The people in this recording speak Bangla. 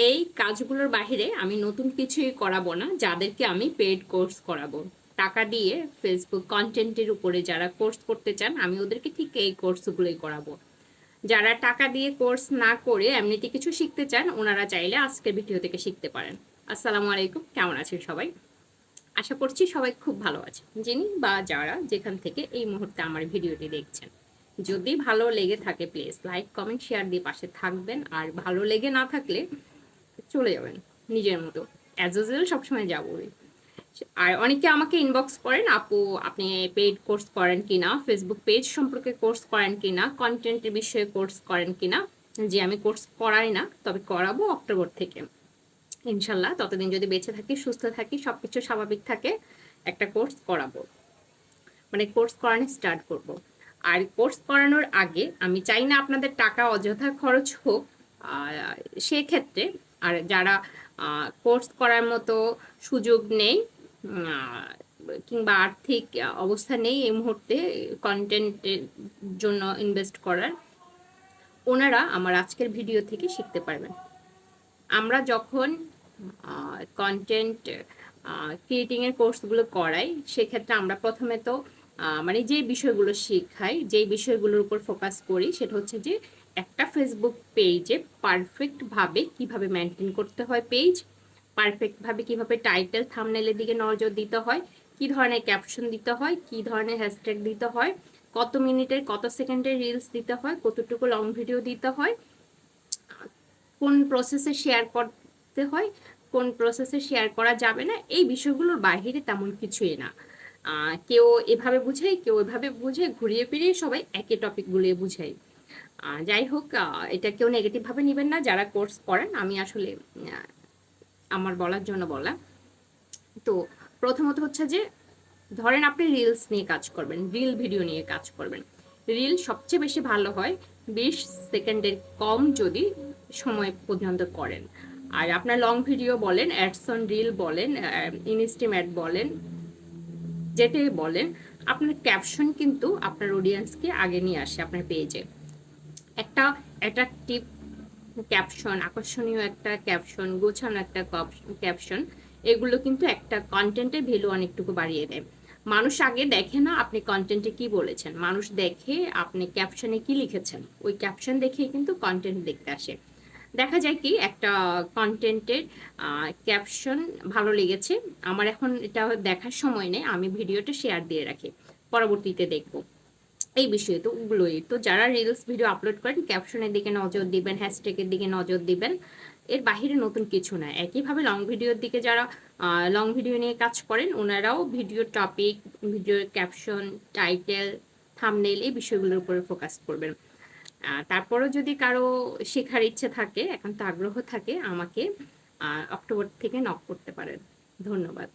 এই কাজগুলোর বাহিরে আমি নতুন কিছুই করাবো না, যাদেরকে আমি পেইড কোর্স করাবো। টাকা দিয়ে ফেসবুক কন্টেন্টের উপরে যারা কোর্স করতে চান, আমি ওদেরকে ঠিক এই কোর্সগুলোই করাবো। যারা টাকা দিয়ে কোর্স না করে এমনিতে কিছু শিখতে চান, ওনারা চাইলে আজকের ভিডিও থেকে শিখতে পারেন। আসসালামু আলাইকুম, কেমন আছেন সবাই? আশা করছি সবাই খুব ভালো আছে, যিনি বা যারা যেখান থেকে এই মুহূর্তে আমার ভিডিওটি দেখছেন। যদি ভালো লেগে থাকে প্লিজ লাইক কমেন্ট শেয়ার দিয়ে পাশে থাকবেন, আর ভালো লেগে না থাকলে চলে যাবেন নিজের মতো, অ্যাজ ইউজুয়াল সবসময় যাবোই। আর অনেকে আমাকে ইনবক্স করেন, আপু আপনি পেইড কোর্স করেন কিনা, ফেসবুক পেজ সম্পর্কে কোর্স করেন কিনা, কন্টেন্টের বিষয়ে কোর্স করেন কিনা। যে আমি কোর্স করাই না, তবে করাবো অক্টোবর থেকে ইনশাল্লাহ। ততদিন যদি বেঁচে থাকি, সুস্থ থাকি, সবকিছু স্বাভাবিক থাকে, একটা কোর্স করাবো, মানে কোর্স করানো স্টার্ট করব। আর কোর্স করানোর আগে আমি চাই না আপনাদের টাকা অযথা খরচ হোক। সেক্ষেত্রে আর যারা কোর্স করার মতো সুযোগ নেই, কিংবা আর্থিক অবস্থা নেই এই মুহূর্তে কন্টেন্টের জন্য ইনভেস্ট করার, ওনারা আমার আজকের ভিডিও থেকে শিখতে পারবেন। আমরা যখন কন্টেন্ট ক্রিয়েটিংয়ের কোর্সগুলো করাই, সেক্ষেত্রে আমরা প্রথমে তো মানে যে বিষয়গুলো শেখাই, যেই বিষয়গুলোর উপর ফোকাস করি, সেটা হচ্ছে যে একটা ফেসবুক পেজে পারফেক্টভাবে কিভাবে মেনটেন করতে হয় পেজ, পারফেক্টভাবে কিভাবে টাইটেল থাম্বনেলের দিকে নজর দিতে হয়, কি ধরনের ক্যাপশন দিতে হয়, কি ধরনের হ্যাশট্যাগ দিতে হয়, কত মিনিটের কত সেকেন্ডের রিলস দিতে হয়, কতটুকু লং ভিডিও দিতে হয়, কোন প্রসেসে শেয়ার করতে হয়, কোন প্রসেসে শেয়ার করা যাবে না, এই বিষয়গুলোর বাহিরে তেমন কিছুই না। কেউ এভাবে বুঝাই, কেউ এভাবে বুঝে, ঘুরিয়ে ফিরিয়ে সবাই একই টপিকগুলো বুঝাই। যাই হোক, এটা কেউ নেগেটিভভাবে নেবেন না যারা কোর্স করেন, আমি আসলে আমার বলার জন্য বলা। তো প্রথমত হচ্ছে যে, ধরেন আপনি রিলস নিয়ে কাজ করবেন, রিল ভিডিও নিয়ে কাজ করবেন। রিল সবচেয়ে বেশি ভালো হয় 20 সেকেন্ডের কম যদি সময় পর্যন্ত করেন। আর আপনার লং ভিডিও বলেন, অ্যাডস অন রিল বলেন, ইনস্টিম অ্যাড বলেন, যেটাই বলেন, আপনার ক্যাপশন কিন্তু আপনার অডিয়েন্সকে আগে নিয়ে আসে আপনার পেজে। একটা অ্যাট্রাকটিভ ক্যাপশন, আকর্ষণীয় একটা ক্যাপশন, গোছানো একটা ক্যাপশন, এগুলো কিন্তু একটা কন্টেন্টের ভ্যালু অনেকটুকু বাড়িয়ে দেয়। মানুষ আগে দেখে না আপনি কন্টেন্টে কি বলেছেন, মানুষ দেখে আপনি ক্যাপশনে কি লিখেছেন, ওই ক্যাপশন দেখেই কিন্তু কন্টেন্ট দেখতে আসে। দেখা যায় কি, একটা কন্টেন্টের ক্যাপশন ভালো লেগেছে আমার, এখন এটা দেখার সময় নেই, আমি ভিডিওটা শেয়ার দিয়ে রাখি, পরবর্তীতে দেখবো। এই বিষয়ে তো ওগুলোই তো, যারা রিলস ভিডিও আপলোড করেন ক্যাপশনের দিকে নজর দিবেন, হ্যাশট্যাগের দিকে নজর দিবেন, এর বাহিরে নতুন কিছু না। একইভাবে লং ভিডিওর দিকে যারা লং ভিডিও নিয়ে কাজ করেন, ওনারাও ভিডিও টপিক, ভিডিওর ক্যাপশন, টাইটেল, থাম্বনেইল, এই বিষয়গুলোর উপরে ফোকাস করবেন। তারপরেও যদি কারো শেখার ইচ্ছে থাকে, এখন তো আগ্রহ থাকে, আমাকে অক্টোবর থেকে নক করতে পারেন। ধন্যবাদ।